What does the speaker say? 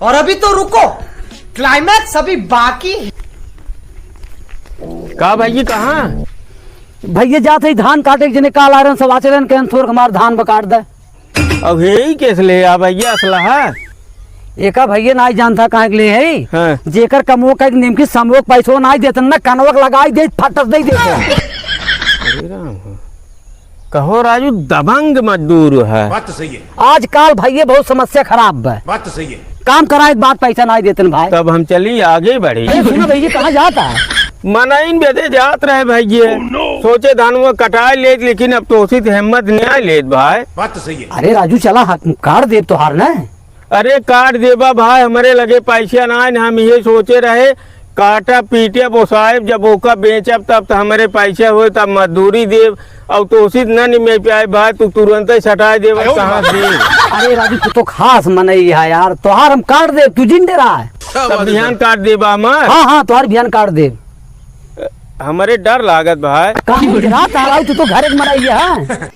और अभी तो रुको, क्लाइमैक्स अभी बाकी है। का भाई कहाँ भैया जाते ही धान काटे के जने काल आयरन सब आचरण के थोड़ हमार धान बकाट दे। अब यही केस ले आ भैया असला एका भैया ना जानता कहाँ के लिए है हाँ। जेकर कमो का निमकी समोक पैसो ना देतन ना कनवक लगाई दे फटस दे देते। अरे राम कहो राजू दबंग मजदूर है। बात तो सही है। आजकल भैया बहुत समस्या खराब है। बात तो सही है। काम कराए बात पैसा ना देतन भाई। तब हम चली आगे बढ़ी। सुनो भैया कहाँ जाता है? मनाइन बेदे जात रहे भैया सोचे धान कटाए ले लेकिन अब तो उसी हिम्मत नहीं लेत भाई। बात तो सही है। अरे राजू चला कार दे तोहार न। अरे काट देबा भाई हमारे लगे पैसा ना हम ये सोचे रहे काटा पीटे बोसाहेब जब ओका बेचब तब तो हमारे पैसे हुए तब मजदूरी देव अब तो उसी न निमे पाए भाई तू तुरंत ही सटाए देव कहाँ दे। अरे राजू तू तो खास मनई है यार, तोहार हम काट दे, तू जिंदे रहा है। तब बिहान काट देबा हमार। हाँ तोहार बिहान काट दे। हमारे डर लागत भाई। कहाँ गुजरात आ रहा तू तो घर मनाई है।